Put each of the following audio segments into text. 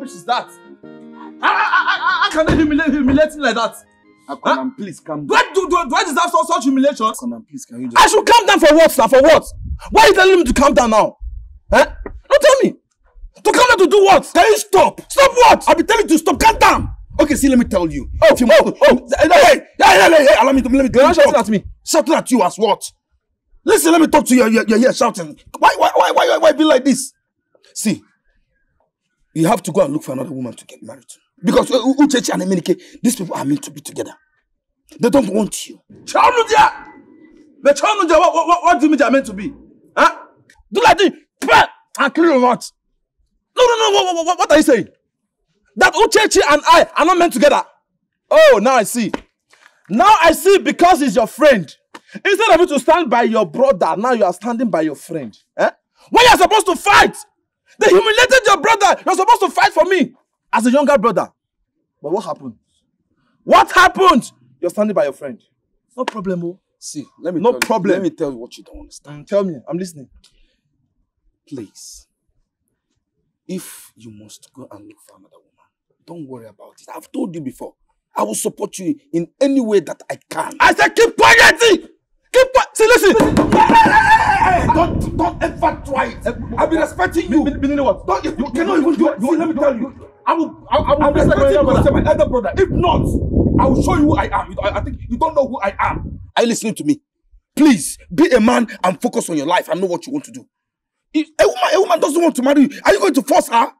rubbish is that? How can they humiliate me like that? Akonam, please calm down. Do I deserve such humiliation? Akonam, please, can you just... I should calm down for what, sir? For what? Why are you telling me to calm down now? Huh? Don't tell me. To calm down to do what? Can you stop? Stop what? I'll be telling you to stop. Calm down. Okay, see, let me tell you. Hey, allow me to let me. You're not shouting at me. Shouting at you as what? Listen, let me talk to you. You're here shouting. Why be like this? See, you have to go and look for another woman to get married to. Because Uchechi and Emenike, these people are meant to be together. They don't want you. What do you mean they are meant to be? Huh? Do like this. And clear your mouth. No. What are you saying? That Uchechi and I are not meant together. Oh, now I see. Now I see because he's your friend. Instead of you to stand by your brother, now you are standing by your friend. Eh? When you're supposed to fight, they humiliated your brother. You're supposed to fight for me as a younger brother. But what happened? What happened? You're standing by your friend. No problem, oh. See, let me tell you what you don't understand. Tell me, I'm listening. Please, if you must go and look for another woman, don't worry about it. I've told you before. I will support you in any way that I can. I said keep quiet! Keep quiet! See, listen! Hey, don't ever try it. I've been respecting you. Meaning what? You cannot even do it. See, let me tell you. I'm respecting you as my elder brother. If not, I will show you who I am. I think you don't know who I am. Are you listening to me? Please, be a man and focus on your life and know what you want to do. If a woman doesn't want to marry you, are you going to force her?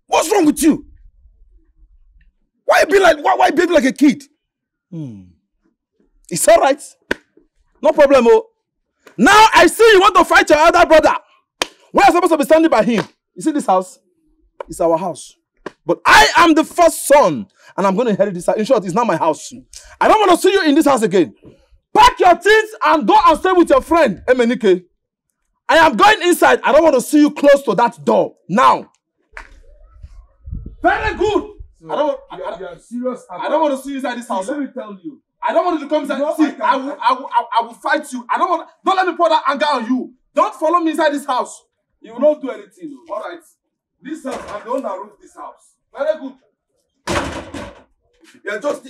What's wrong with you? Why behave like a kid? It's all right. No problem, oh. Now I see you want to fight your elder brother. We are supposed to be standing by him. You see this house? It's our house. But I am the first son, and I'm going to inherit this house. In short, it's not my house. I don't want to see you in this house again. Pack your things and go and stay with your friend, Emenike. I am going inside. I don't want to see you close to that door. Now. Very good. So you are serious. I don't want to see you inside this house. Let me tell you. I don't want you to come inside. See, I will fight you. Don't let me pour that anger on you. Don't follow me inside this house. You will not do anything. All right. This house, I'm the owner of this house. Very good. You're just...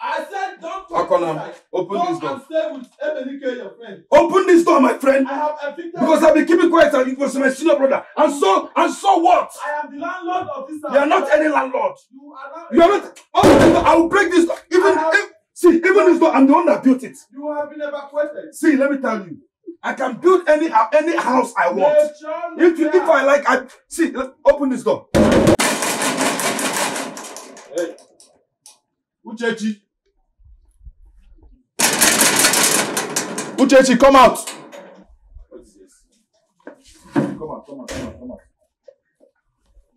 I said don't Akonam, open this door. And stay with Emenike, your friend. Open this door, my friend. I have evicted. Because I've been keeping quiet and it was my senior brother. And so what? I am the landlord of this house. You are not any landlord. You are not. You are not. Open this door. I will break this door. Even this door, I'm the one that built it. You have been evacuated. See, let me tell you. I can build any house I want. If I like, see, open this door. Hey. Uchechi. Uchechi, come out. What is this? Come out.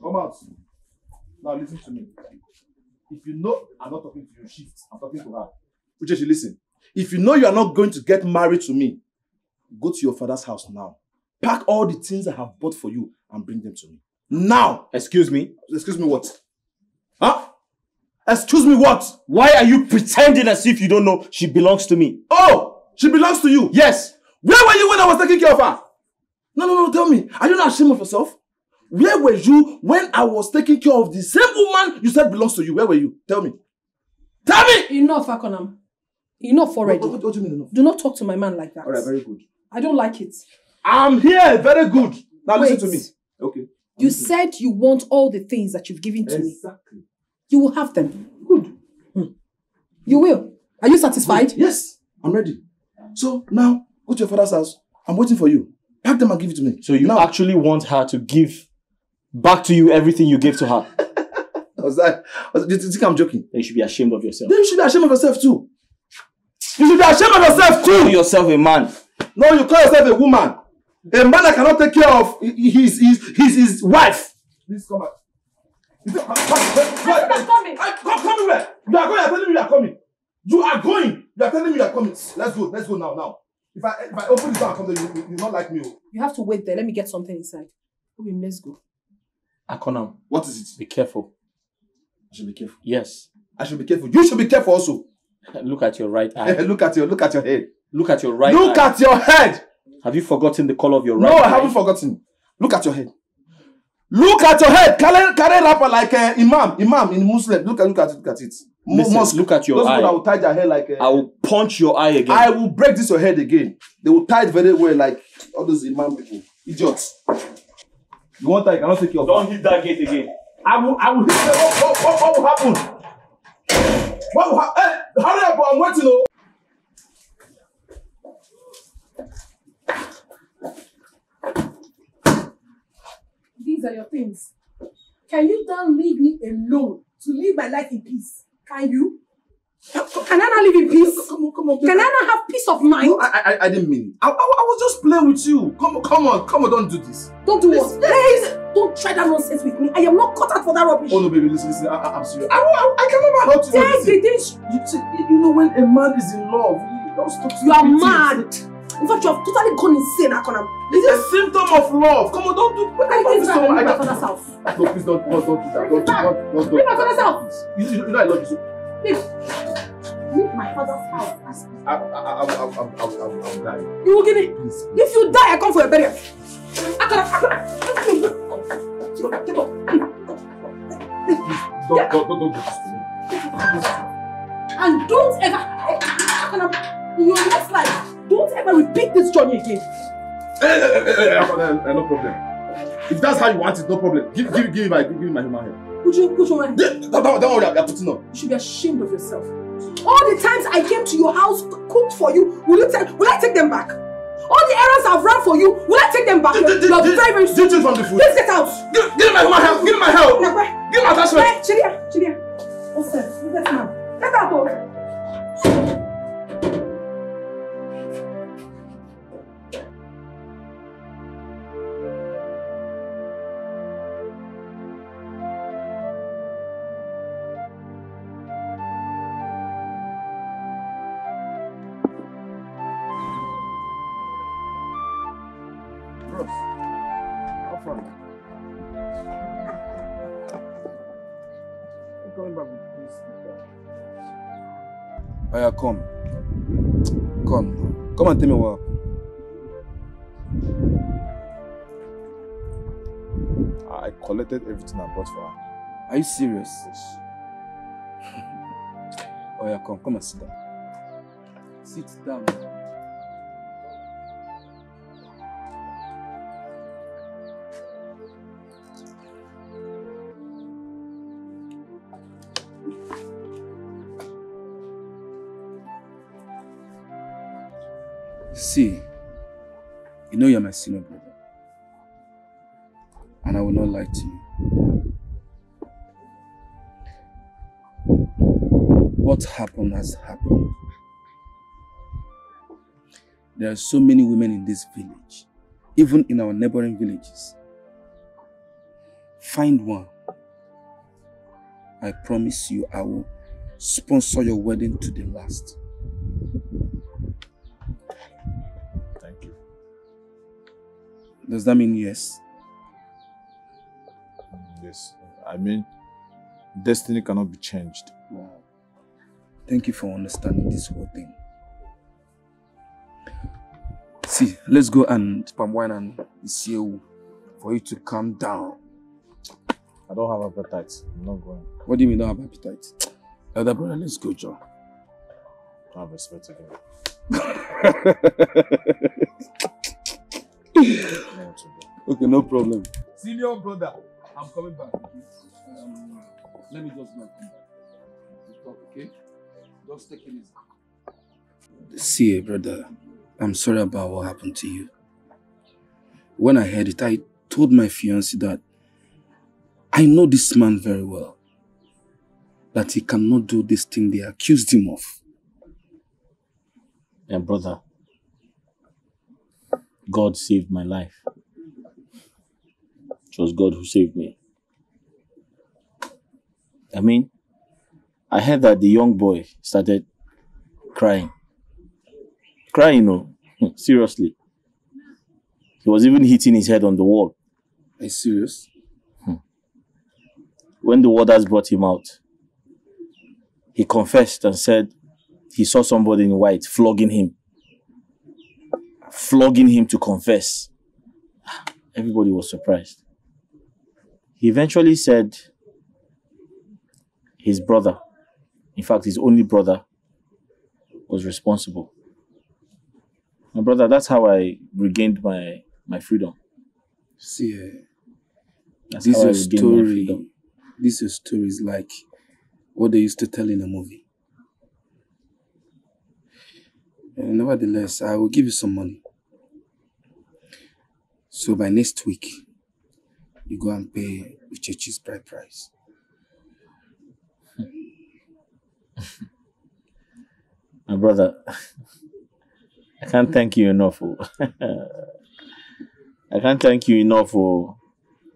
Come out. Now listen to me. If you know I'm not talking to you, shift. I'm talking to her. Uchechi, listen. If you know you are not going to get married to me, go to your father's house now. Pack all the things I have bought for you and bring them to me. Now! Excuse me? Excuse me what? Huh? Excuse me what? Why are you pretending as if you don't know she belongs to me? Oh! She belongs to you? Yes! Where were you when I was taking care of her? No, tell me. Are you not ashamed of yourself? Where were you when I was taking care of the same woman you said belongs to you? Where were you? Tell me. Tell me! Enough, Akonam. Enough already. What do you mean enough? Do not talk to my man like that. Alright, very good. I don't like it. I'm here, very good. Now Wait. listen to me. Okay. You said you want all the things that you've given to me. Exactly. You will have them. Good. You will. Are you satisfied? Good. Yes, I'm ready. So now, go to your father's house. I'm waiting for you. Pack them and give it to me. So you actually want her to give back to you everything you gave to her? Do you think I'm joking? Then you should be ashamed of yourself. Then you should be ashamed of yourself too. You should be ashamed of yourself too. Call yourself a man. No, you call yourself a woman. A man that cannot take care of his wife. Please come back. I'm coming. Come where? You are going. You are telling me you are coming. You are going. You are telling me you are coming. Let's go. Let's go now. If I open the door and come there, you not like me. You have to wait there. Let me get something inside. Okay, let's go. Akonam. What is it? Be careful. I should be careful. Yes. I should be careful. You should be careful also. Look at your right eye. Look at your head. Look at your right eye. Look at your head. Have you forgotten the color of your right eye? No, I haven't forgotten. Look at your head. Look at your head. Carry rapper like imam in Muslim. Look at it. Listen, Mosque. look at your Those eye. people that will tie their hair like. I will punch your eye again. I will break this your head again. They will tie it very well like all those imam people. Idiots. You want that? You cannot take your. Don't hit that gate again. I will hit them. What will happen? What will happen? Hey, hurry up! I'm waiting. Oh. These are your things. Can you then leave me alone to live my life in peace? Can you? Can I not live in peace? Come on. Can I not have peace of mind? No, I didn't mean it. I was just playing with you. Come on, don't do this. Don't do what? Please, don't try that nonsense with me. I am not cut out for that rubbish. Oh no, baby, listen. I'm serious. I can never help you. Take the things. You know when a man is in love, he don't stop. You are mad. In fact, you have totally gone insane, Akonam. It's a symptom of love. Come on, don't do. I think it's my father's house. No, please don't do that. Don't. Leave my father's house. You know I love you so. Leave my father's house. I'll die. You will give me. Please. If you die, I come for your burial. Akonam. Don't do this to me. And don't ever, Akonam, in your next life, don't ever repeat this journey again. No problem. If that's how you want it, no problem. Give me my human hair. Would you put your hand? Don't worry, I'm putting on. You should be ashamed of yourself. All the times I came to your house, cooked for you, will I take them back? All the errands I've run for you, will I take them back? You're very, very stupid. Did you from the food? Please get out. Give me my human hair. Give me my help. Give me my attachment. Hey, Chidia. What's that? Who's that man? Get out, oh. Aya, come and tell me what happened. I collected everything I bought for her. Are you serious? Yes. Oh yeah, come and sit down. Sit down. See, you know you're my senior brother. And I will not lie to you. What happened has happened. There are so many women in this village, even in our neighboring villages. Find one. I promise you I will sponsor your wedding to the last. Thank you. Does that mean yes? Yes. I mean, destiny cannot be changed. Wow. Thank you for understanding this whole thing. See, let's go and palm wine and isieu for you to calm down. I don't have appetite. I'm not going. What do you mean don't have appetite? Elder brother, let's go, Joe. I have respect again. Okay, no problem. Senior brother, I'm coming back. Let me just not come back. Talk, okay? Just take it easy. See, brother, I'm sorry about what happened to you. When I heard it, I told my fiancé that I know this man very well. That he cannot do this thing they accused him of. Yeah, brother. God saved my life. It was God who saved me. I mean, I heard that the young boy started crying. Crying, no. Seriously. He was even hitting his head on the wall. Are you serious? When the warders brought him out, he confessed and said he saw somebody in white flogging him. Flogging him to confess. Everybody was surprised. He eventually said his brother, in fact, his only brother, was responsible. My brother, that's how I regained my freedom. See, That's this how I your regained my story. freedom. This your story is like what they used to tell in a movie. Nevertheless, I will give you some money. So by next week, you go and pay Uchechi's bride price. My brother, I can't thank you enough. I can't thank you enough.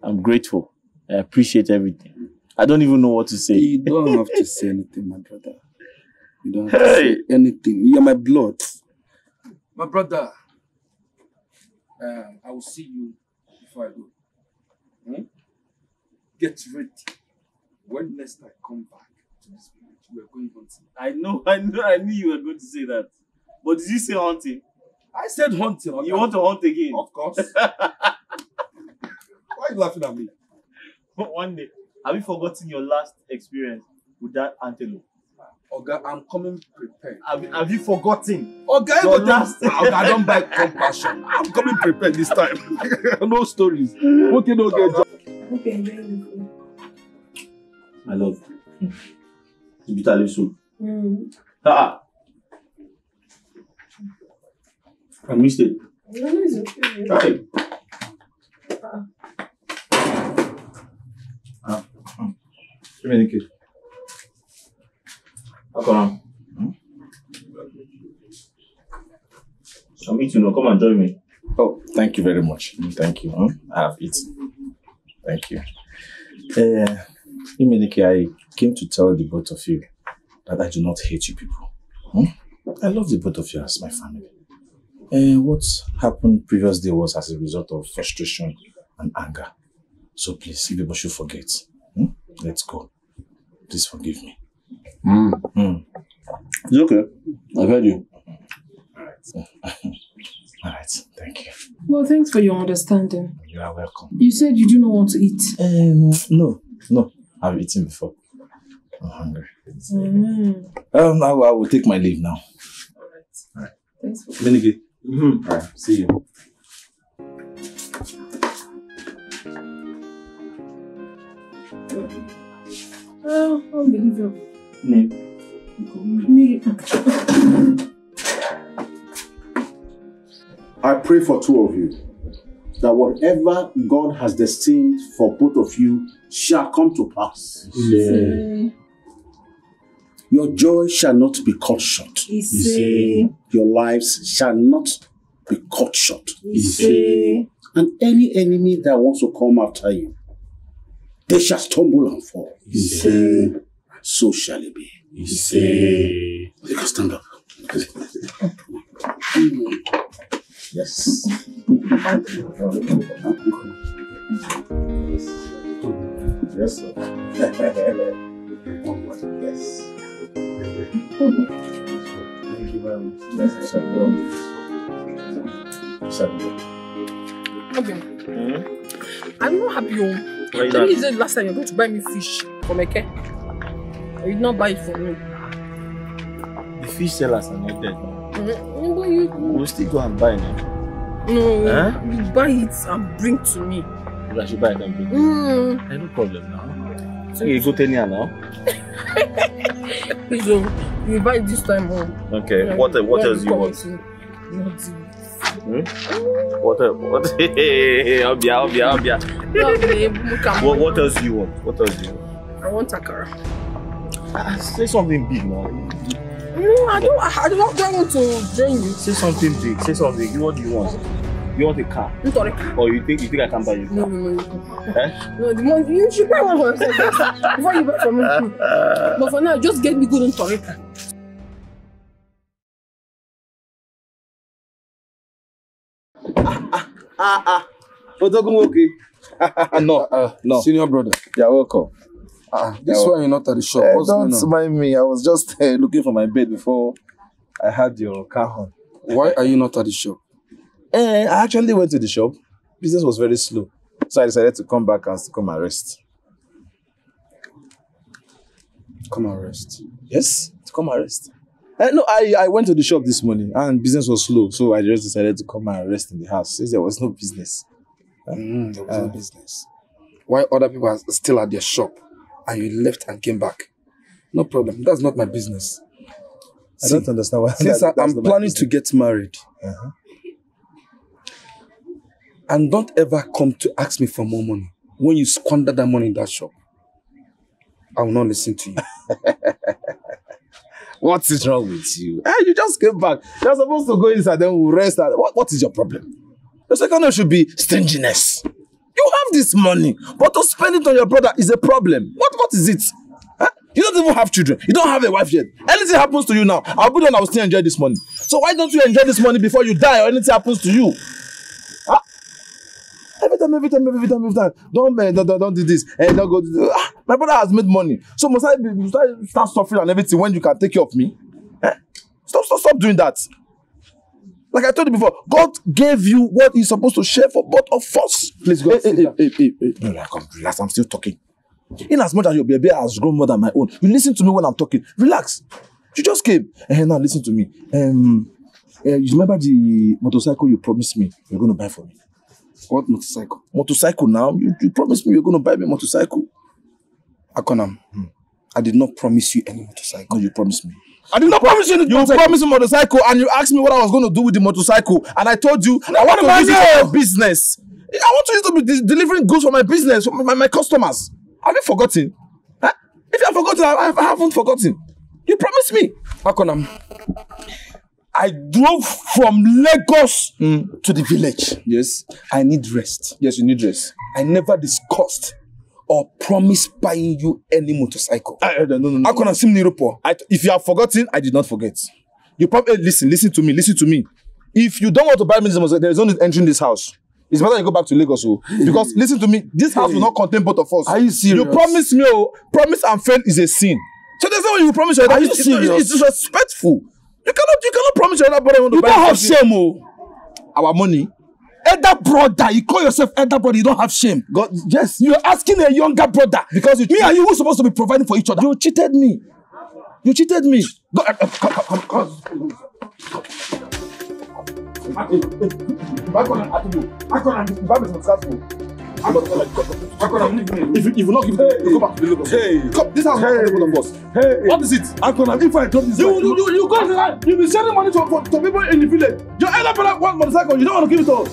I'm grateful. I appreciate everything. I don't even know what to say. You don't have to say anything, my brother. You don't have to say anything. You are my blood. My brother, I will see you before I go. Get ready. When next I come back to this village, we are going hunting. I knew you were going to say that. But did you say hunting? I said hunting. You want to hunt again? Of course. Why are you laughing at me? One day, have you forgotten your last experience with that antelope? Oga, I'm coming prepared. Have you forgotten? Oga, your last... Oga, I don't buy compassion. I'm coming prepared this time. No stories. Okay, no get job. Okay, enjoy the food. My love. The bitter leaf soup. I missed it. No, it's okay. Right. Give me the kid. How come? I'm eating. Come and join me. Oh, thank you very much. Thank you. I have eaten. Thank you. Imenike, I came to tell the both of you that I do not hate you people. I love the both of you as my family. What happened previous day was as a result of frustration and anger. So please, if people should forget. Let's go. Please forgive me. It's okay. I've heard you. All right. Thank you. Well, thanks for your understanding. You are welcome. You said you do not want to eat. No. I've eaten before. I'm hungry. I will take my leave now. All right. Thanks for Minigi. All right. See you. Oh, unbelievable. I pray for two of you that whatever God has destined for both of you shall come to pass. Your joy shall not be cut short. Your lives shall not be cut short. And any enemy that wants to come after you, they shall stumble and fall. So shall it be. You can stand up. Yes. Yes, sir. Yes. Thank you very much. Yes, Okay. I'm not happy. Tell me the last time you're going to buy me fish from Eke. Or you did not buy it for me. The fish sellers are not dead now. We'll still go and buy now. No, you buy it and bring to me. You should buy it and bring it. No problem now. So you go to Nia now? Please, you buy it this time home. Okay, yeah, what else do you want? What? Obia. What else do you want? I want akara. Say something big now. No, I don't want to join you. Say something big. Say something. What do you want? You want a car? Or you think I can buy you a car? No. No, the money you should buy one for yourself before you buy from me. But for now, just get me good on Toreka. Odogumoke. No. Senior brother. You're welcome. This one you're not at the shop. Don't mind me. I was just looking for my bed before I had your car on. Why are you not at the shop? I actually went to the shop. Business was very slow. So I decided to come back and come and rest. Come and rest. Yes, to come and rest. No, I went to the shop this morning and business was slow, so I just decided to come and rest in the house since there was no business. There was no business. Why other people are still at their shop and you left and came back? No problem. That's not my business. I don't understand why. Since I'm planning to get married, and don't ever come to ask me for more money. When you squander that money in that shop, I will not listen to you. What is wrong with you? You just came back. You're supposed to go inside, then we'll rest. What is your problem? The second one should be stinginess. You have this money, but to spend it on your brother is a problem. What is it? You don't even have children. You don't have a wife yet. Anything happens to you now, I'll be done. I will still enjoy this money. So why don't you enjoy this money before you die or anything happens to you? Every time. Don't do this. Don't go do this. My brother has made money. So must I start suffering and everything when you can take care of me? Stop doing that. Like I told you before, God gave you what He's supposed to share for both of us. Please go. No, come, relax. I'm still talking. In as much as your baby has grown more than my own, you listen to me when I'm talking. Relax. You just came. Now listen to me. You remember the motorcycle you promised me you're going to buy for me? What motorcycle? Motorcycle now. You promised me you're going to buy me a motorcycle. Akonam, I did not promise you any motorcycle. No, you promised me. I did not promise you any motorcycle. You promised me a motorcycle and you asked me what I was going to do with the motorcycle. And I told you, I want to use it for my business. I want to use it to be delivering goods for my business, for my customers. Have you forgotten? If you have forgotten, I haven't forgotten. You promised me. Akonam, I drove from Lagos to the village. Yes. I need rest. Yes, you need rest. I never discussed or promised buying you any motorcycle. No. Akonam, Simni Rupo. If you have forgotten, I did not forget. You probably listen to me. If you don't want to buy me this motorcycle, there is only entering this house. It's better you go back to Lagos, because listen to me, this house will not contain both of us. Are you serious? You promised me, promise and fail is a sin. So there's no way you promise your other. It's disrespectful. You cannot promise your other brother. You don't have shame, Our money. Elder brother, you call yourself elder brother, you don't have shame. God, yes. You're asking a younger brother because me and you were supposed to be providing for each other. You cheated me. Go, come. If you not give it, you go back to the Lagos. Hey, come, this house is for both of us. Hey, what is it? Akonam, if I drop this, you go. You be sending money to people in the village. Your elder brother want motorcycle. You don't want to give it to us.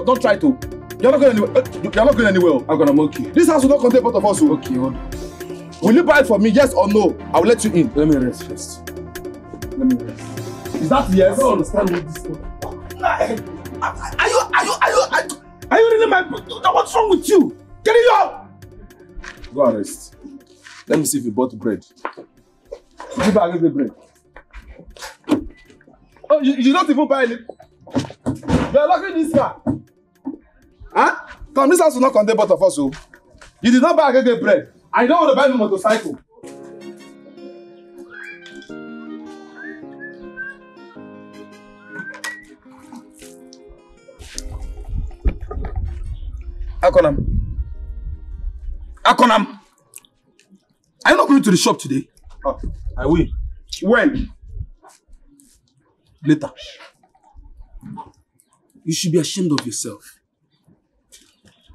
Don't try to. You're not going anywhere. You're not going anywhere. Akonam, okay. This house will not contain both of us. Okay, hold on. Will you buy it for me? Yes or no? I will let you in. Let me rest first. Is that yes? I don't understand what this is. Are you really my... What's wrong with you? Get it up! Go and rest. Let me see if you bought bread. Give back the bread. Oh, you did not even buy it. You are locking this car. Huh? Come, this house will not contain both of us. So. You did not buy a bread. I don't want to buy me a motorcycle. Akonam, are you not going to the shop today? Oh, I will. When? Later. You should be ashamed of yourself.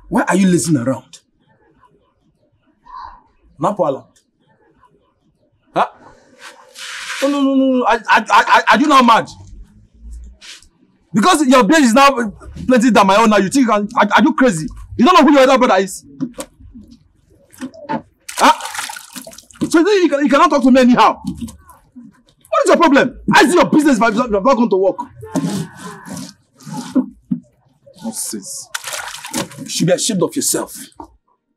Why are you lazing around? Napala. Huh? No. Are you not mad? Because your brain is now plenty than my own now, you think are you crazy? You don't know who your other brother is? Huh? So you cannot talk to me anyhow. What is your problem? I see your business if you're not going to work. Nonsense. You should be ashamed of yourself.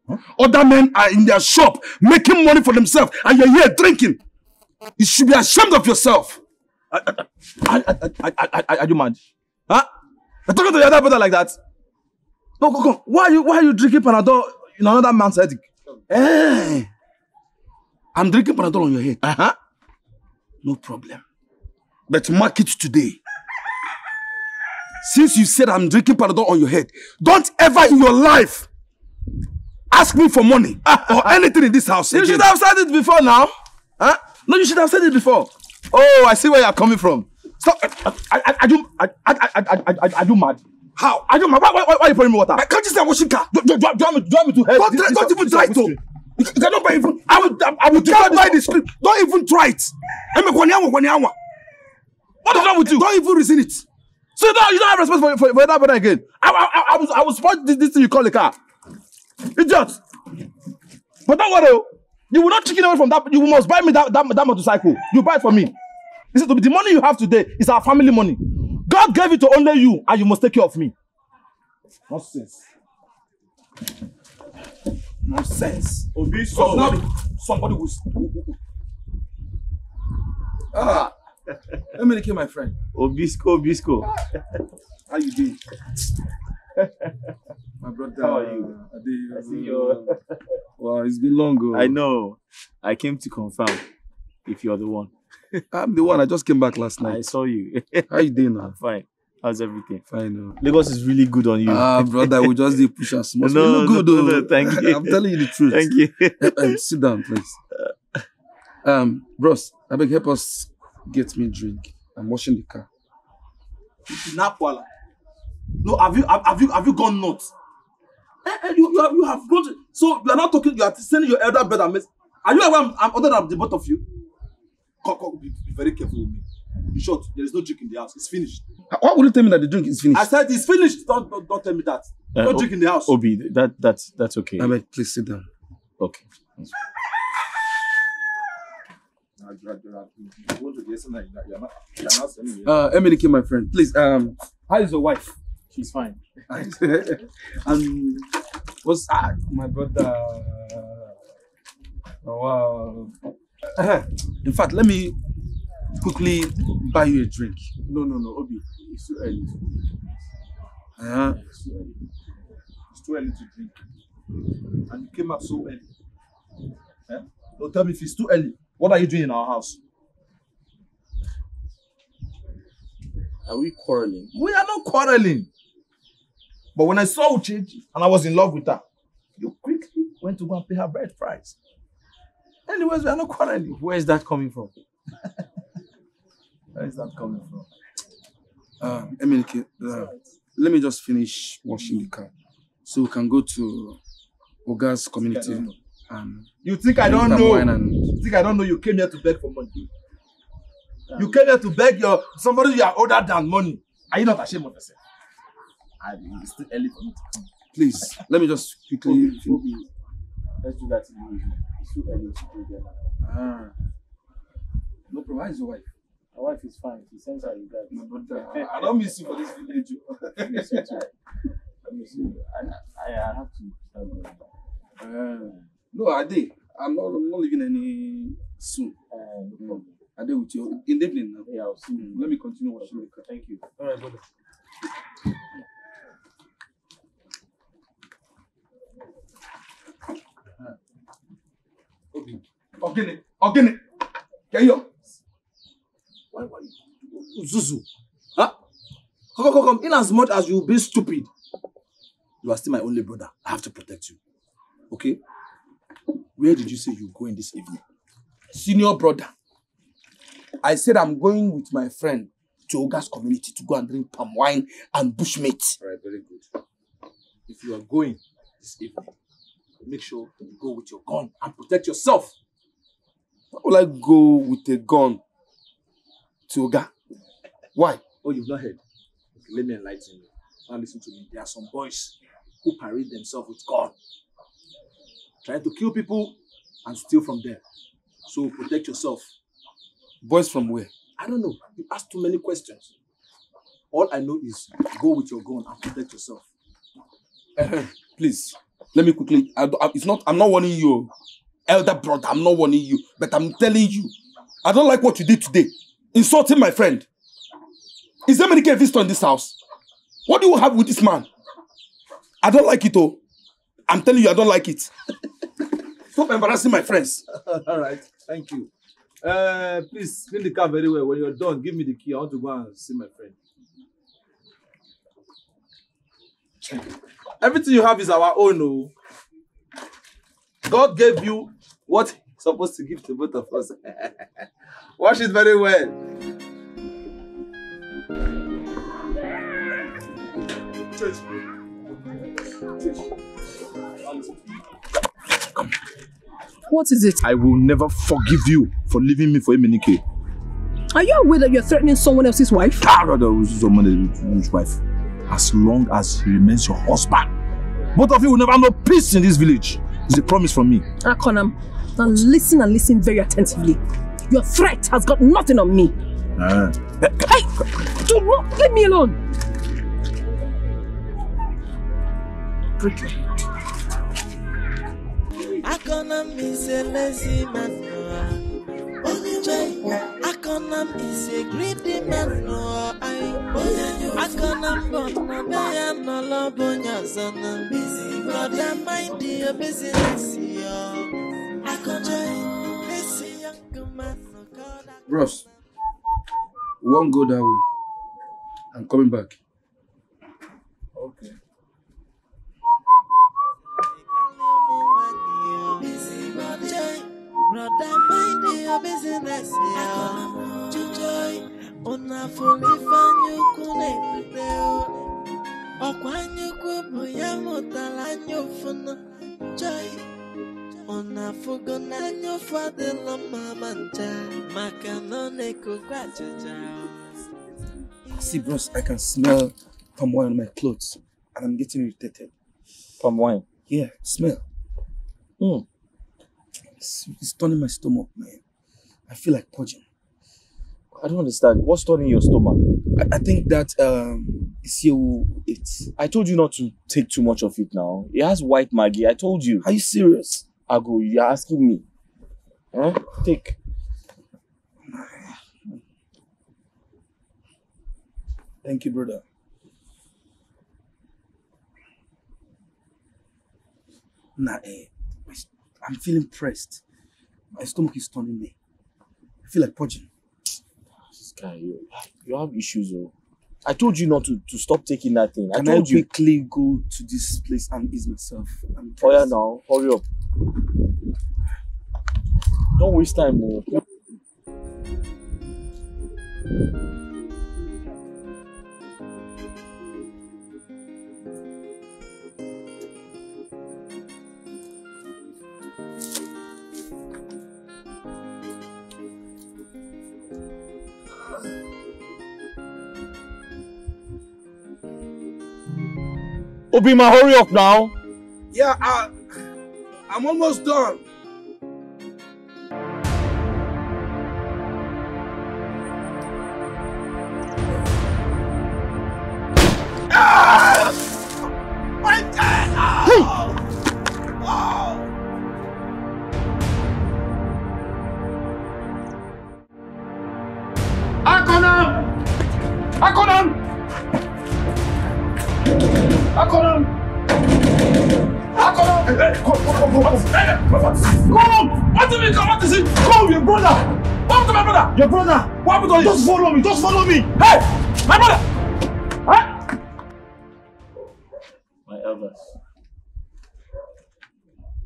Huh? Other men are in their shop making money for themselves and you're here drinking. You should be ashamed of yourself. Are you mad? Huh? You're talking to your other brother like that? No, come. Why are you drinking Panadol in another man's headache? Hey, I'm drinking Panadol on your head. No problem. But mark it today. Since you said I'm drinking Panadol on your head, don't ever in your life ask me for money or anything in this house. You should have said it before now. Huh? No, you should have said it before. Oh, I see where you're coming from. Stop. Are you mad? How? Are you mad? Why are you pouring me water? I can't just say I'm washing car. Do you want me to help? Don't even try to. You cannot buy even. I will can't buy the script. Don't even try it. What is wrong with you? Don't even reason it. So now you don't have respect for that brother again. I will support this thing you call a car. Idiot. But don't worry. You will not chicken away from that. You must buy me that motorcycle. You buy it for me. Listen to me. The money you have today is our family money. God gave it to only you, and you must take care of me. Nonsense. Nonsense. Somebody will. Let me kill my friend. Obisco. How you doing? My brother. How are you? I see you. Wow, it's been long ago. I know. I came to confirm if you're the one. I'm the one. I just came back last night. I saw you. How you doing now? I'm fine. How's everything? Fine. Lagos is really good on you. Brother, we just did push us. Must No, be good though. no, thank you. I'm telling you the truth. Thank you. Sit down, please. Bros, I beg help us get me a drink. I'm washing the car. Napwala. No, have you gone nuts? You have gone. So you are not talking. You are sending your elder brother. Are you aware I'm other than the both of you? Come, be very careful with me. In short, there is no drink in the house. It's finished. Why would you tell me that the drink is finished? I said it's finished. Don't tell me that. No drink in the house. Obi, that's okay. I beg, please sit down. Okay. Emily, my friend, please. How is your wife? She's fine. And what's my brother? Wow. In fact, let me quickly buy you a drink. No, Obi, it's too early. It's too early. It's too early to drink. And you came up so early. Don't tell me if it's too early. What are you doing in our house? Are we quarreling? We are not quarreling. But when I saw Chizzy and I was in love with her, you quickly went to go and pay her bride price. Anyways, we are not quarreling. Where is that coming from? Where is that coming from? Emily, let me just finish washing the car so we can go to Oga's community. You think I don't know? You think I don't know you came here to beg for money? You came here to beg somebody you are older than money. Are you not ashamed of yourself? It's still early for me to come. Please, let me just quickly. Obi, let's do that in the evening. It's too early to do that. No problem. How is your wife? My wife is fine. She sends her you guys. No, but I don't miss you for this village. I miss you too. I miss you. I have to start going. No, I did. I'm not leaving any soon. No problem. I did with you in the evening now. Yeah, I'll see you. Let me continue watching the car. Thank you. All right, brother. Ogene. Get you. Why you? Zuzu. Huh? Come. In as much as you be stupid, you are still my only brother. I have to protect you. Okay? Where did you say you go in this evening? Senior brother. I said I'm going with my friend to Oga's community to go and drink palm wine and bushmeat. All right, very good. If you are going this evening, make sure you go with your gun and protect yourself. Why will I go with a gun to Oga? Why? Oh, you've not heard. Okay, let me enlighten you. Now listen to me. There are some boys who parade themselves with gun, trying to kill people and steal from them. So protect yourself. Boys from where? I don't know. You ask too many questions. All I know is go with your gun and protect yourself. Please, let me quickly. I'm not warning you, elder brother. I'm not warning you, but I'm telling you, I don't like what you did today, insulting my friend. Is there many visitor in this house? What do you have with this man? I don't like it, oh. I'm telling you, I don't like it. Stop embarrassing my friends. All right, thank you. Please clean the car very well. When you're done, give me the key. I want to go and see my friend. Everything you have is our own, oh. God gave you what He's supposed to give to both of us. Wash it very well. What is it? I will never forgive you for leaving me for Emenike. Are you aware that you're threatening someone else's wife? Rather, someone else's wife. As long as he remains your husband, both of you will never know peace in this village. It's a promise from me. Akonam, now listen and listen very attentively. Your threat has got nothing on me. Hey! Do not leave me alone! Break your head. Akonam is a lazy man. Akonam is a greedy man. Akonam no lobonya zana. Brother, mind your business. Bros, we won't go that way. I'm coming back. Okay. Brother, mind your business. Una fully fan you connect. Okwanyu kubuya mutalanyo funa. Joy. Una fugo nanyo fadela mamanja. Makanone kukwachacha. See, bros, I can smell palm wine on my clothes, and I'm getting irritated. Palm wine? Yeah, smell. It's turning my stomach, man. I feel like purging. I don't understand. What's turning your stomach? I think that it's. I told you not to take too much of it now. It has white Maggie. I told you. Are you serious? Ago, you're asking me. Huh? Take. Thank you, brother. Nah, I'm feeling pressed. My stomach is turning me. I feel like purging. This guy, you have issues, oh. I told you not to stop taking that thing. Can I quickly go to this place and ease myself? Oh yeah, now hurry up. Don't waste time, oh. Obima, hurry up now. Yeah, I'm almost done. My dad! Akonam! Akonam! Akonam! Akonam! Come! What do you mean? What is it? Come, your brother! What happened to my brother? Your brother! What happened to him? Just follow me! Just follow me! Hey! My brother! Huh? My elders.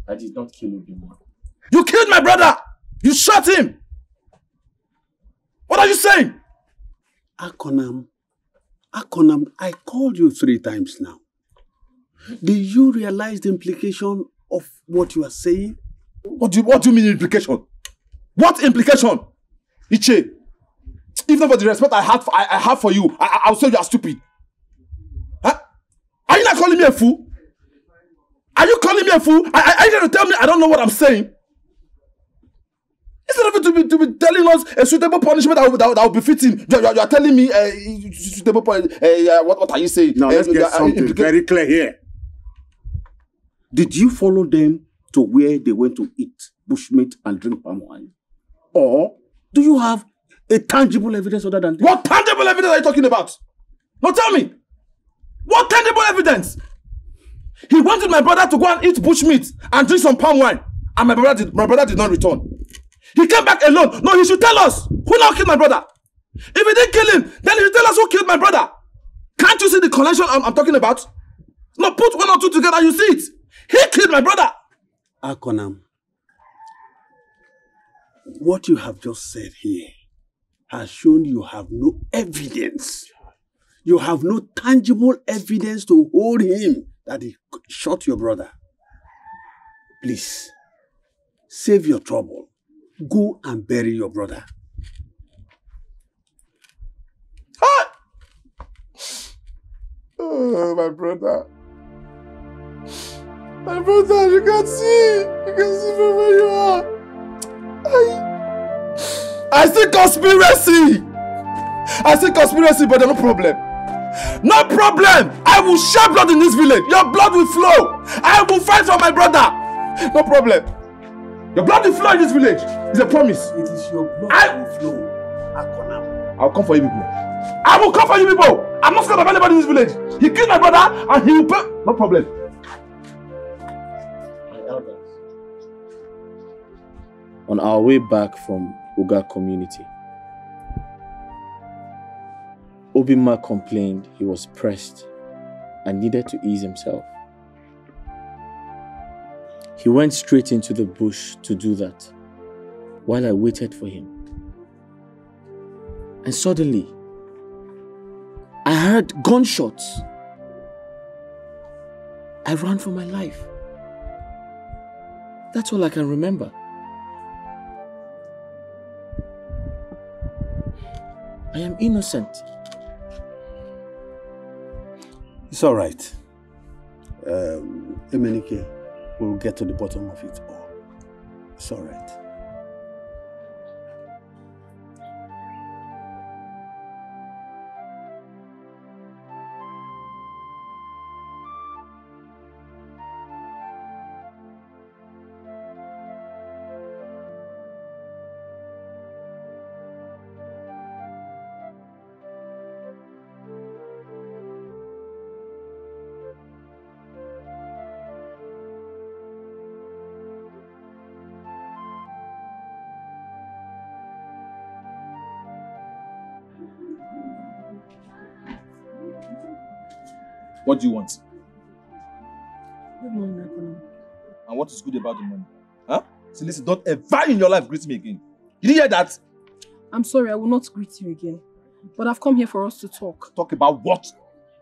I did not kill Obima. You killed my brother! You shot him! What are you saying? Akonam, I called you 3 times now. Do you realize the implication of what you are saying? What do you mean implication? What implication? Iche, if not for the respect I have for you, I'll say you are stupid. Huh? Are you not calling me a fool? Are you calling me a fool? Are you going to tell me I don't know what I'm saying? Instead of it to be telling us a suitable punishment that will befit him, you are telling me suitable punishment. What are you saying? Now let's get something very clear here. Did you follow them to where they went to eat bushmeat and drink palm wine? Or do you have a tangible evidence other than this? What tangible evidence are you talking about? No, tell me. What tangible evidence? He wanted my brother to go and eat bushmeat and drink some palm wine, and my brother did not return. He came back alone. No, he should tell us who now killed my brother. If he didn't kill him, then he should tell us who killed my brother. Can't you see the connection I'm talking about? No, put one or two together, you see it. He killed my brother. Akonam, what you have just said here has shown you have no evidence. You have no tangible evidence to hold him that he shot your brother. Please, save your trouble. Go and bury your brother. Ah! Oh, my brother. My brother, you can see from where you are. I see conspiracy. I see conspiracy, but no problem. No problem. I will shed blood in this village. Your blood will flow. I will fight for my brother. No problem. Your blood will flow in this village. It's a promise. It is your blood that will flow. Akonam. I'll come for you people. I will come for you people. I'm not scared of anybody in this village. He killed my brother and he will pay. No problem. My elders. On our way back from Uga community, Obima complained he was pressed and needed to ease himself. He went straight into the bush to do that while I waited for him. And suddenly, I heard gunshots. I ran for my life. That's all I can remember. I am innocent. It's all right. Emenike, we'll get to the bottom of it all. It's all right. What do you want? Good morning, Akonam. And what is good about the money? Huh? So listen, don't ever in your life greet me again. You didn't hear that? I'm sorry, I will not greet you again. But I've come here for us to talk. Talk about what?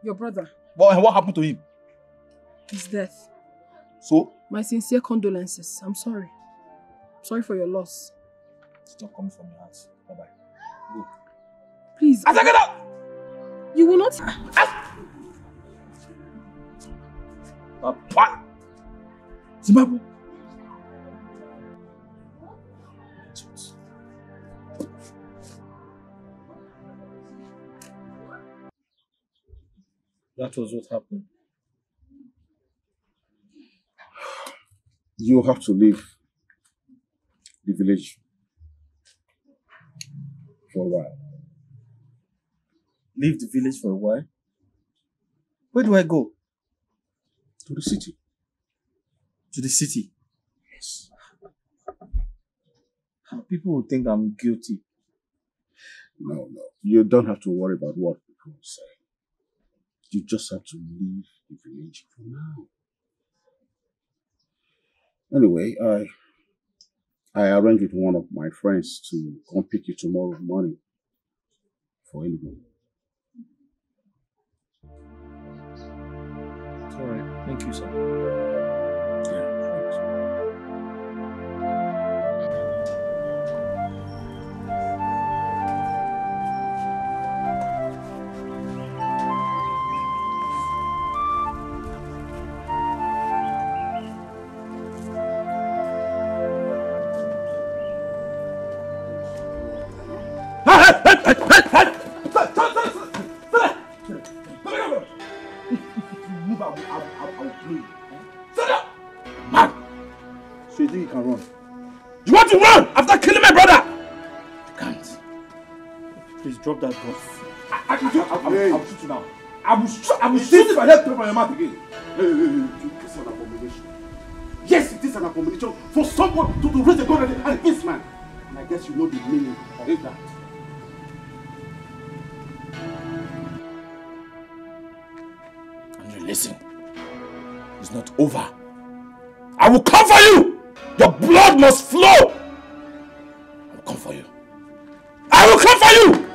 Your brother. What happened to him? His death. So? My sincere condolences. I'm sorry. Sorry for your loss. It's not coming from your heart. Bye-bye. Go. Please. I get out! You will not... What? Zimbabwe. That was what happened. You have to leave the village for a while. Leave the village for a while? Where do I go? To the city. To the city? Yes. People will think I'm guilty. No. You don't have to worry about what people will say. You just have to leave the village for now. Anyway, I arranged with one of my friends to come pick you tomorrow morning for anyone. It's alright. Thank you, sir. Yeah, thanks. So you think you can run? You want to run after killing my brother? You can't. Please drop that gun. I will shoot you now. I will shoot if I let throw from your mouth again. This is an abomination. Yes, it is an abomination for someone to raise a gun and this man. And I guess you know the meaning of that. And you listen. is not over. I will come for you! Your blood must flow! I will come for you. I will come for you!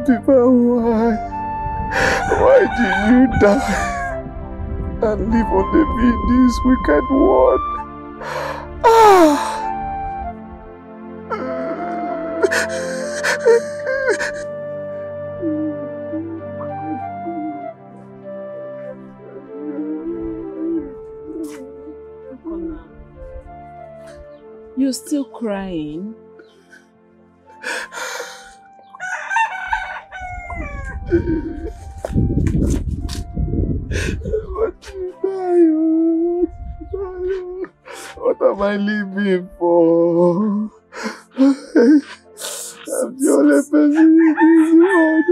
People, why did you die and leave only me in this wicked world? You're still crying? What am I living for? I'm the only person in this world.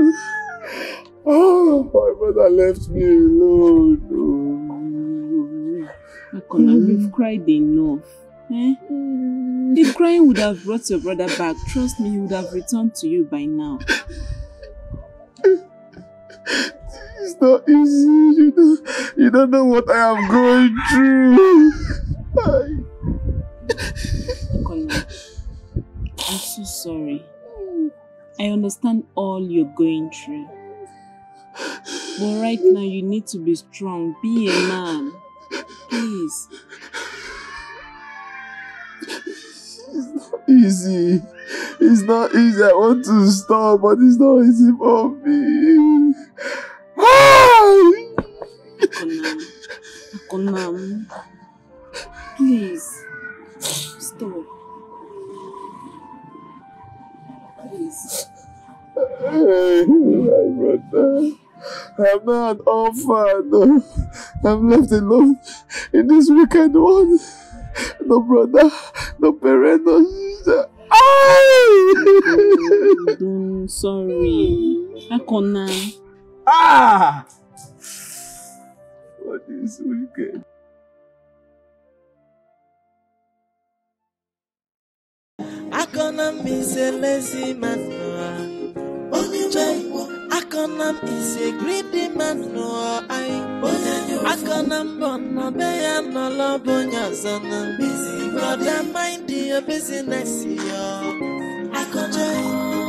Oh, my brother left me alone. Akona, you've cried enough. Eh? If crying would have brought your brother back, trust me, he would have returned to you by now. It's not easy, you don't know what I am going through. Akona, I'm so sorry. I understand all you're going through. But right now you need to be strong, be a man. Please. It's not easy. It's not easy. I want to stop, but it's not easy for me. Akona, please. Stop. Please. Hey, my brother. I'm not an orphan. I'm left alone in this wicked world. No brother, no parent, no sister. I'm sorry. Akona. What is wicked? Akona is a lazy man. Akona is a greedy man. Akona no beya no lobonya zona. Brother, mind your business, yo. Akona,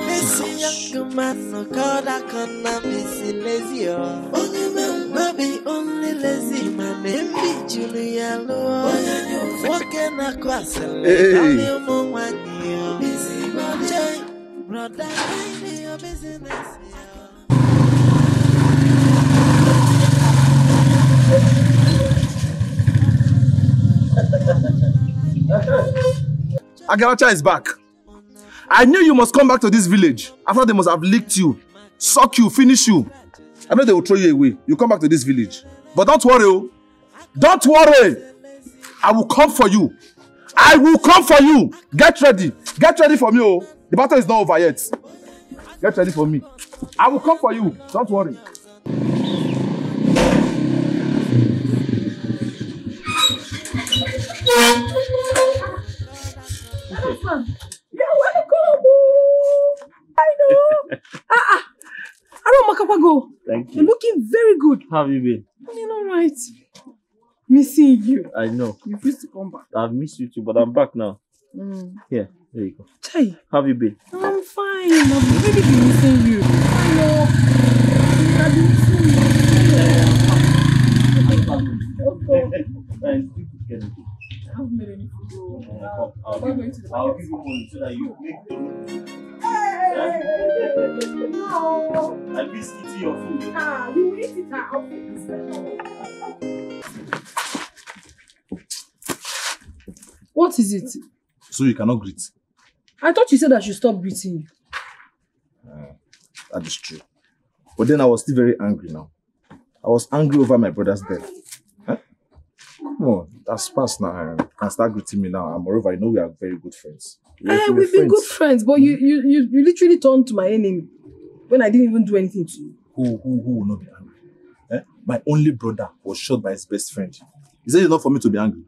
this young man no called Akona is lazy, yo. No be only lazy man, be Julia Lo. Walking across the lake, brother, mind your business. Agaracha is back. I knew you must come back to this village. After they must have licked you, suck you, finish you. I know they will throw you away. You come back to this village. But don't worry, oh. Don't worry. I will come for you. I will come for you. Get ready. Get ready for me, oh. The battle is not over yet. Get ready for me. I will come for you. Don't worry. You're welcome. I know. I don't Makapago. Thank you. You're looking very good. How have you been? I'm all right. Missing you. I know. You used to come back. I've missed you too, but I'm back now. Here, there you go. Chai. How have you been? I'm fine. I've really been missing you. I know. I've been missing you. I haven't made any food. I'll give you money so that you make the room. No. I miss eating your food. You will eat it out. What is it? So you cannot greet. I thought you said I should stop greeting you. That is true. But then I was still very angry now. I was angry over my brother's death. Huh? Come on, that's past now. You can start greeting me now. And moreover, I know we are very good friends. We've been good friends, but you literally turned to my enemy when I didn't even do anything to you. Who will not be angry? My only brother was shot by his best friend. Is it enough for me to be angry?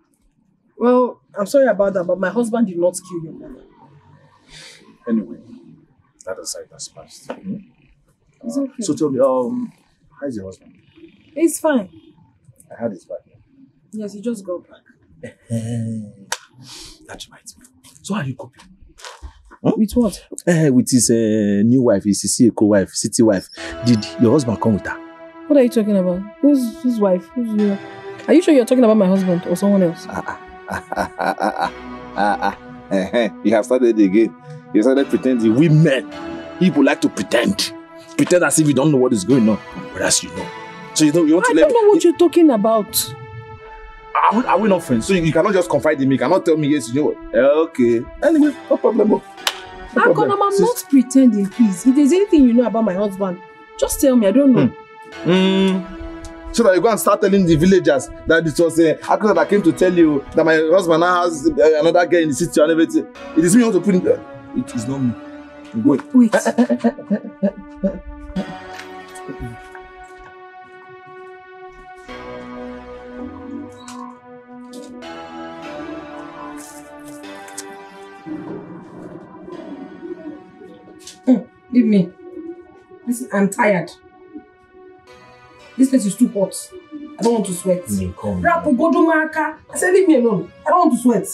Well, I'm sorry about that, but my husband did not kill your mother. Anyway, that aside, that's past. It's okay. So tell me, how's your husband? It's fine. I heard he's back. Yes, he just got back. That reminds me. So how are you coping? Huh? With what? With his new wife, his Etiko wife, city wife. Did your husband come with her? What are you talking about? Whose wife? Who's your... Are you sure you're talking about my husband or someone else? You have started again. You started pretending. We men, people like to pretend. Pretend as if you don't know what is going on. But as you know. So you want to I don't know what you're talking about. Are we not friends? So you cannot just confide in me. You cannot tell me yes, you know what? Okay. Anyway, no problem. I'm not pretending, please. If there's anything you know about my husband, just tell me. I don't know. So that you go and start telling the villagers that it was Akura that came to tell you that my husband now has another girl in the city and everything. It is me who want to put in. It is not me. Wait. Leave me. Listen, I'm tired. This place is too hot. I don't want to sweat. I said leave me alone. I don't want to sweat.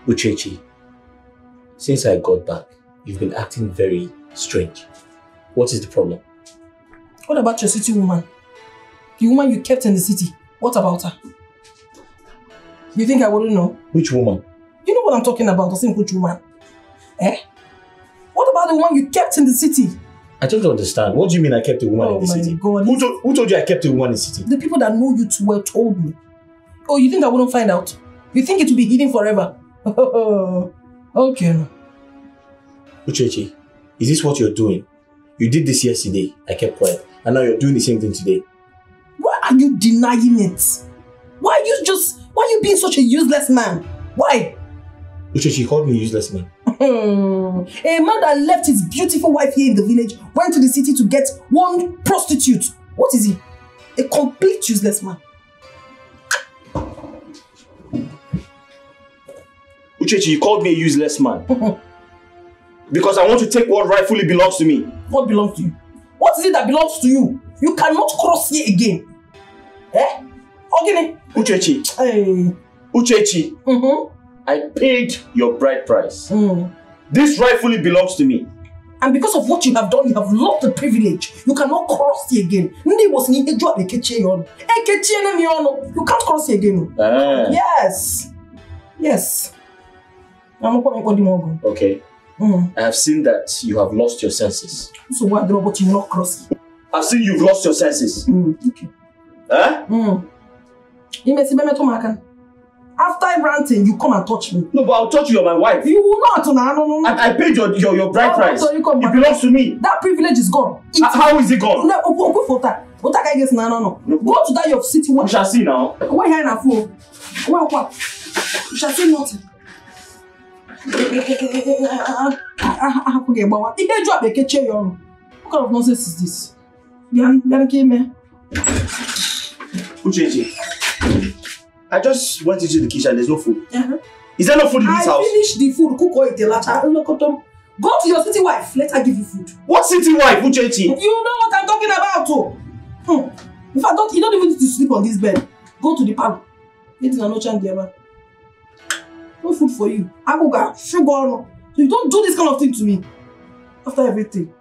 Uchechi, since I got back, you've been acting very strange. What is the problem? What about your city woman? The woman you kept in the city. What about her? You think I wouldn't know? Which woman? You know what I'm talking about, the which woman? What about the one you kept in the city? I don't understand. What do you mean I kept a woman in the city? God. Who told you I kept a woman in the city? The people that know you too well told me. Oh, you think I wouldn't find out? You think it will be hidden forever? Okay. Uchechi, is this what you're doing? You did this yesterday, I kept quiet, and now you're doing the same thing today. Why are you denying it? Why are you being such a useless man? Why? Uchechi, you called me a useless man. A man that left his beautiful wife here in the village, went to the city to get one prostitute. What is he? A complete useless man. Uchechi, you called me a useless man. Because I want to take what rightfully belongs to me. What belongs to you? What is it that belongs to you? You cannot cross here again. Okay. Uchechi. Hey. Uchechi. I paid your bride price. This rightfully belongs to me. And because of what you have done, you have lost the privilege. You cannot cross here again. You can't cross here again. Yes. Okay. I have seen that you have lost your senses. So why do you not cross? I've seen you've lost your senses. Okay. After ranting, you come and touch me. No, but I'll touch you, you're my wife. You will not. No. I paid your bride price. It belongs to me. That privilege is gone. How is it gone? No. Go to that your city. We shall see now. Why here na fool? What? You shall see nothing. What kind of nonsense is this? Uchechi, I just went into the kitchen, there's no food. Is there no food in this house? I finished the food, cook or eat. Go to your city wife, let her give you food. What city wife, Uchechi? You know what I'm talking about, If you don't even need to sleep on this bed. Go to the parlor. No food for you. Agoga, sugar. So you don't do this kind of thing to me. After everything.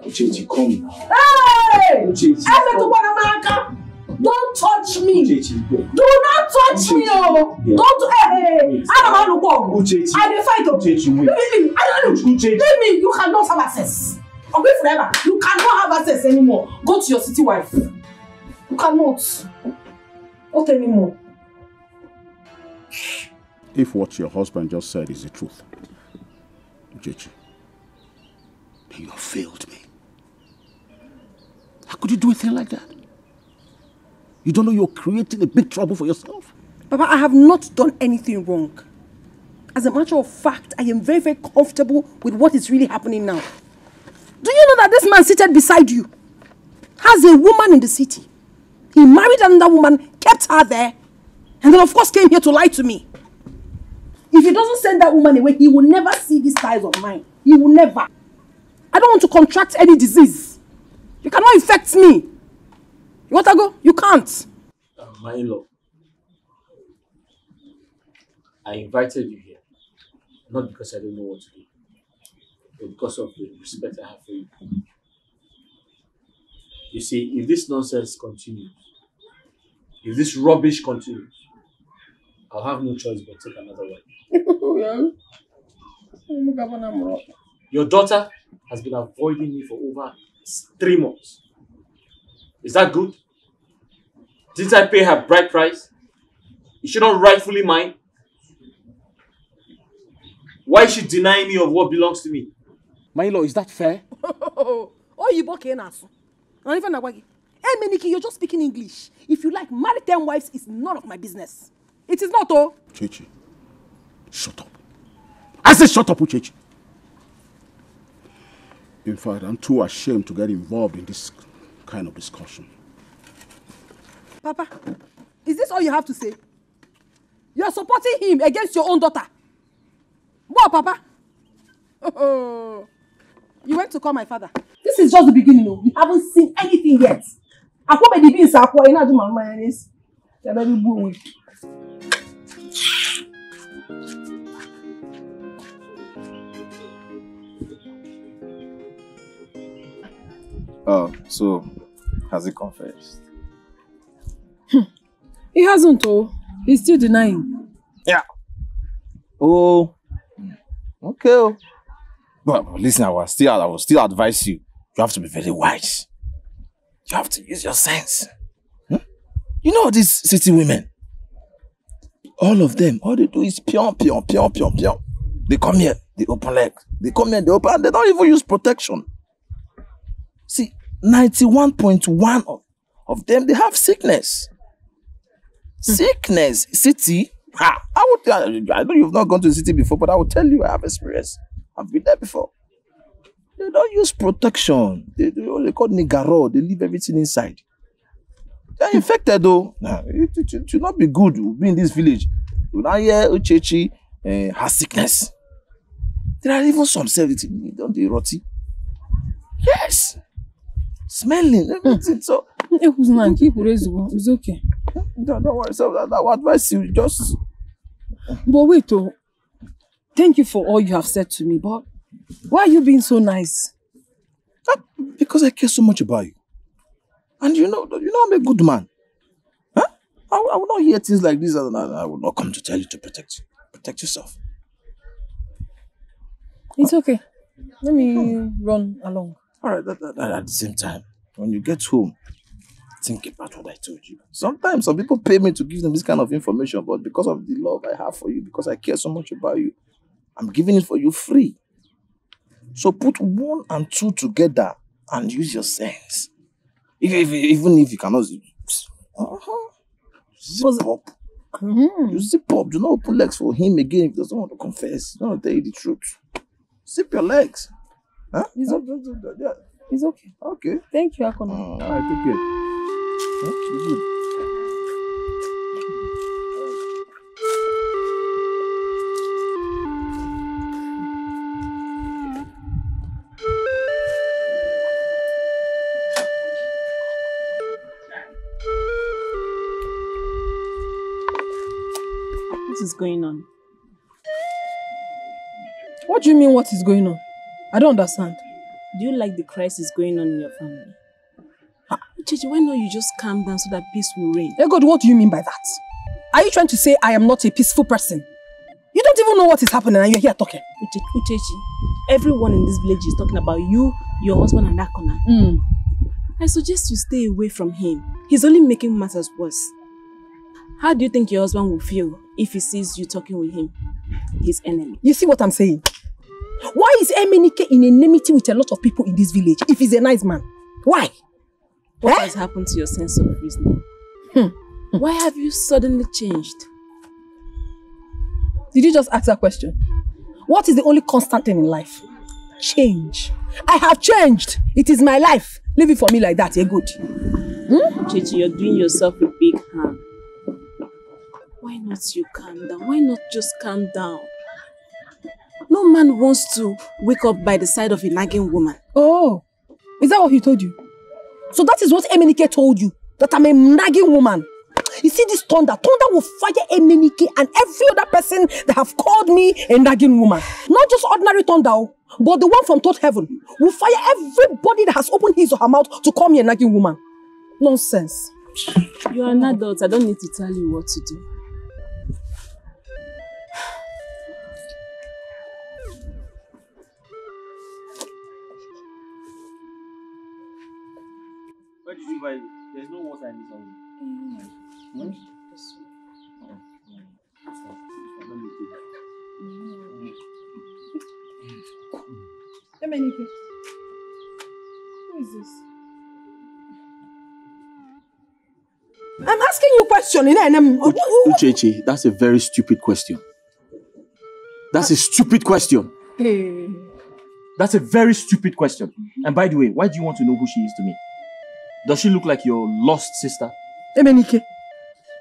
Uchechi, come now. Hey! Uchechi, don't touch me. Uchechi, go. Do not touch me. Yeah. Don't. Hey! I don't want to Uchechi. I will fight. Uchechi, wait. Leave me. I don't know. Uchechi. Leave me. You cannot have access. I'll wait forever. You cannot have access anymore. Go to your city wife. You cannot. Not anymore. If what your husband just said is the truth, Uchechi, then you have failed me. could you do a thing like that? You don't know you're creating a big trouble for yourself? Papa, I have not done anything wrong. As a matter of fact, I am very, very comfortable with what is really happening now. Do you know that this man seated beside you has a woman in the city? He married another woman, kept her there, and then of course came here to lie to me. If he doesn't send that woman away, he will never see these ties of mine. He will never. I don't want to contract any disease. You cannot infect me. You want to go? You can't. My in-law, I invited you here, not because I don't know what to do, but because of the respect I have for you. You see, if this nonsense continues, if this rubbish continues, I'll have no choice but take another wife. Your daughter has been avoiding me for over 3 months. Is that good? Didn't I pay her bride price? Is she not rightfully mine? Why is she denying me of what belongs to me? My in-law, is that fair? Oh, you broke in us. Hey, Meniki, you're just speaking English. If you like, marry 10 wives is none of my business. It is not, oh. Uchechi, shut up. I said shut up, Uchechi. In fact, I'm too ashamed to get involved in this kind of discussion. Papa, is this all you have to say? You are supporting him against your own daughter. What, Papa? Oh, you went to call my father. This is just the beginning. No? We haven't seen anything yet. Oh, so has he confessed? He hasn't, oh. He's still denying. Yeah. Oh. Okay. But listen, I will still advise you. You have to be very wise. You have to use your sense. You know these city women. All of them, all they do is pion. They come here, they open legs. They come here, they open, and they don't even use protection. See, 91.1 of them, they have sickness. Sickness. City. I know you've not gone to the city before, but I will tell you, I have experience. I've been there before. They don't use protection. They only call nigaro. They leave everything inside. They're infected though. Nah, it should not be good to be in this village. You now hear Uchechi has sickness. There are even some servitude. Don't they rotty? Yes. Smelling everything. So it's okay. Don't worry. So that will advise you just. But wait, oh. Thank you for all you have said to me, but why are you being so nice? Because I care so much about you. And you know I'm a good man. Huh? I will not hear things like this and I will not come to tell you to protect you. Protect yourself. It's okay. Let me run along. Alright, at the same time, when you get home, think about what I told you. Sometimes some people pay me to give them this kind of information, but because of the love I have for you, because I care so much about you, I'm giving it for you free. So put 1 and 2 together and use your sense. Even if you cannot zip up. You zip up. Do not open legs for him again if he doesn't want to confess. He doesn't want to tell you the truth. Zip your legs. Huh? It's okay. Yeah. It's okay. Okay. Thank you, Akona. All right, take care. Huh? You're good. What is going on? What do you mean, what is going on? I don't understand. Do you like the crisis going on in your family? Chizzy, why not you just calm down so that peace will reign? Hey God, what do you mean by that? Are you trying to say I am not a peaceful person? You don't even know what is happening and you're here talking. Uchechi, everyone in this village is talking about you, your husband and Akona. I suggest you stay away from him. He's only making matters worse. How do you think your husband will feel if he sees you talking with him, his enemy? You see what I'm saying? Why is Emenike in enmity with a lot of people in this village if he's a nice man? Why? What has happened to your sense of reasoning? Why have you suddenly changed? Did you just ask that question? What is the only constant thing in life? Change. I have changed. It is my life. Leave it for me like that, you're good. Chichi, you're doing yourself a big harm. Why not you calm down? Why not just calm down? No man wants to wake up by the side of a nagging woman. Oh, is that what he told you? So that is what Emenike told you, that I'm a nagging woman. You see this thunder? Thunder will fire Emenike and every other person that have called me a nagging woman. Not just ordinary thunder, but the one from third heaven will fire everybody that has opened his or her mouth to call me a nagging woman. Nonsense. You are an adult. I don't need to tell you what to do. Where did you buy it? There's no water in this oven. Emenike, who is this? I'm asking you a question. Uchechi, that's a very stupid question. That's a stupid question. Hey. That's a very stupid question. And by the way, why do you want to know who she is to me? Does she look like your lost sister? Emenike,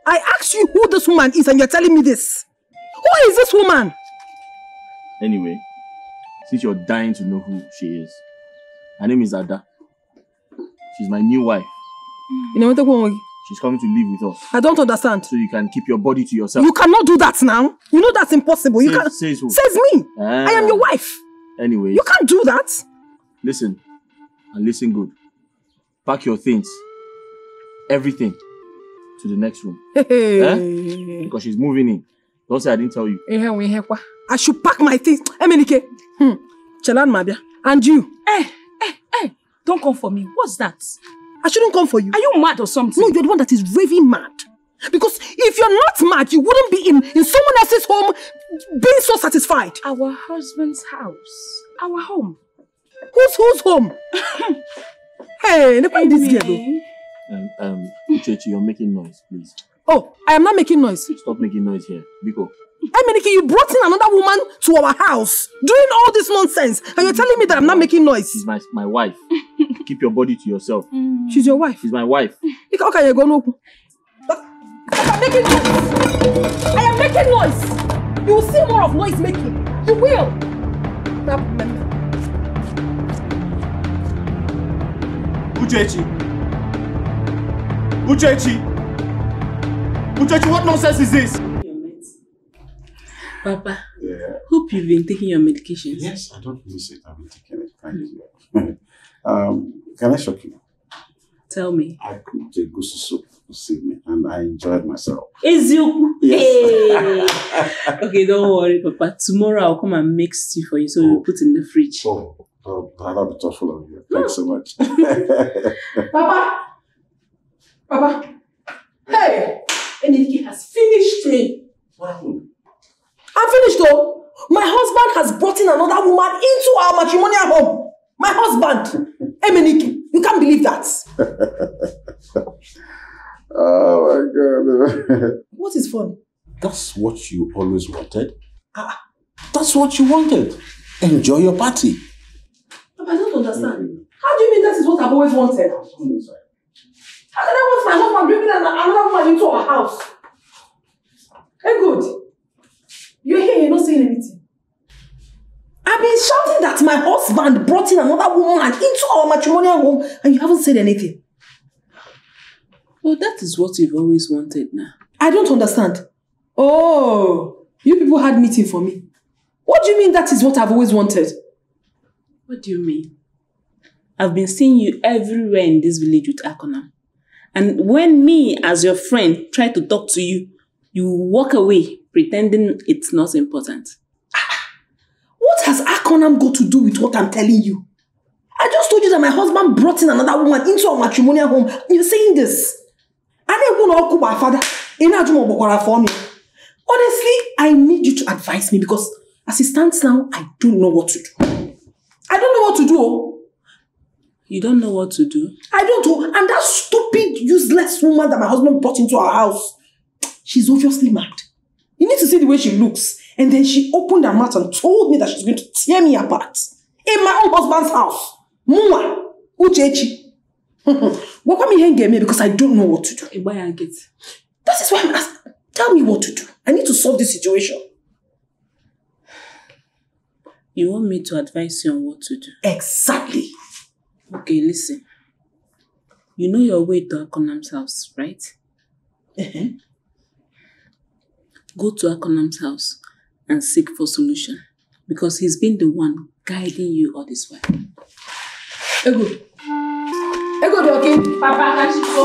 I asked you who this woman is and you're telling me this. Who is this woman? Anyway, since you're dying to know who she is, her name is Ada. She's my new wife. She's coming to live with us. I don't understand. So you can keep your body to yourself. You cannot do that now. You know that's impossible. You can't. Says who? Says me. I am your wife. Anyway. You can't do that. Listen. And listen good. Pack your things. Everything. To the next room. Hey. Because she's moving in. Don't say I didn't tell you. I should pack my things. Emenike. Chelan Mabia. And you. Hey. Don't come for me. What's that? I shouldn't come for you. Are you mad or something? No, you're the one that is raving mad. Because if you're not mad, you wouldn't be in someone else's home being so satisfied. Our husband's house. Our home. Whose home? Hey, look at this girl though. Uchechi, you're making noise, please. Oh, I am not making noise. Stop making noise here. Biko. Emenike, you brought in another woman to our house, doing all this nonsense, and you're telling me that I'm not making noise. She's my wife. Keep your body to yourself. She's your wife? She's my wife. Okay, you go no. I'm making noise. I am making noise. You will see more of noise making. You will. Uchechi, what nonsense is this? Papa, hope you've been taking your medications. Yes, I don't miss it. I've been taking it. Thank you. Can I shock you? Tell me. I cooked a goosey soup this evening and I enjoyed myself. Is you? Yes. Hey. Okay, don't worry, Papa. Tomorrow I'll come and make stew for you so you'll put in the fridge. That'll be thoughtful of you. Thanks so much. Papa. Hey! Eniki has finished me. Wow. I'm finished though. My husband has brought in another woman into our matrimonial home. My husband. Emenike, you can't believe that. Oh my God. What is fun? That's what you always wanted. That's what you wanted. Enjoy your party. Papa, I don't understand. How do you mean that is what I've always wanted? How can I want my husband bringing another woman into our house? Hey, good. You're here, you're not saying anything. I've been shouting that my husband brought in another woman into our matrimonial home and you haven't said anything. Well, that is what you've always wanted now. I don't understand. Oh, you people had meeting for me. What do you mean that is what I've always wanted? What do you mean? I've been seeing you everywhere in this village with Akonam. And when me, as your friend, try to talk to you, you walk away pretending it's not important. What has Akonam got to do with what I'm telling you? I just told you that my husband brought in another woman into our matrimonial home. You're saying this. Honestly, I need you to advise me because as it stands now, I don't know what to do. I don't know what to do. You don't know what to do? I don't know. And that stupid, useless woman that my husband brought into our house, she's obviously mad. You need to see the way she looks. And then she opened her mouth and told me that she's going to tear me apart. In my own husband's house. Mwa. Uchechi. What come here and get me because I don't know what to do. That is why I'm asking. Tell me what to do. I need to solve this situation. You want me to advise you on what to do? Exactly. Okay, listen. You know your way to Akonam's house, right? Go to Akonam's house and seek for solution. Because he's been the one guiding you all this while. Ego, do okay? Papa, Kachiko.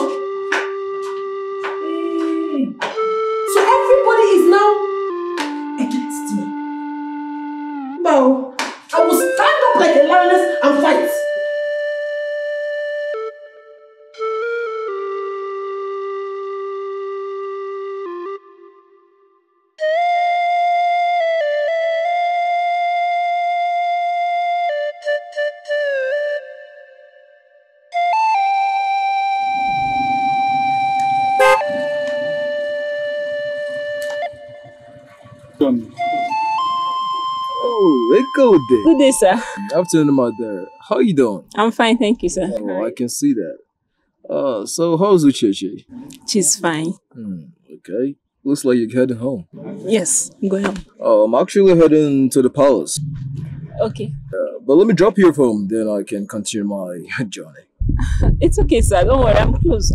So everybody is now against me. Now, I will stand up like a lioness and fight. Good day, sir. Afternoon, mother. How you doing? I'm fine, thank you, sir. Oh, I can see that. So how's Uchechi? She's fine. Okay. Looks like you're heading home. Yes, I'm going home. I'm actually heading to the palace. Okay. But let me drop you home, then I can continue my journey. It's okay, sir. Don't worry, I'm close.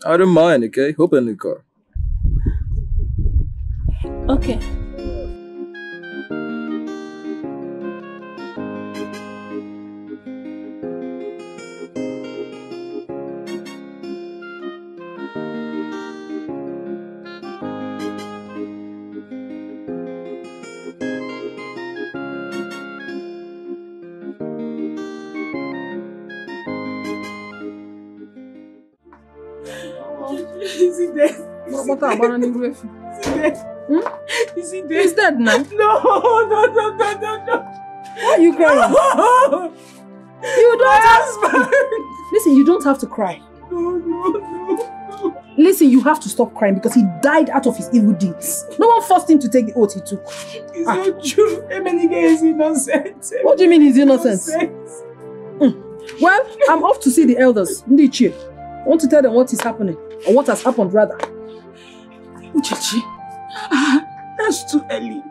I don't mind, okay? Hop in the car. Okay. Is he dead? What about Is he dead? He's dead now. No. Why are you crying? No. You don't have... Listen, you don't have to cry. No. Listen, you have to stop crying because he died out of his evil deeds. No one forced him to take the oath he took. It's not true. Emenike is innocent. What do you mean he's innocent? Well, I'm off to see the elders. Ndichie. I want to tell them what is happening. Or what has happened, rather. Uchechi, that's too early.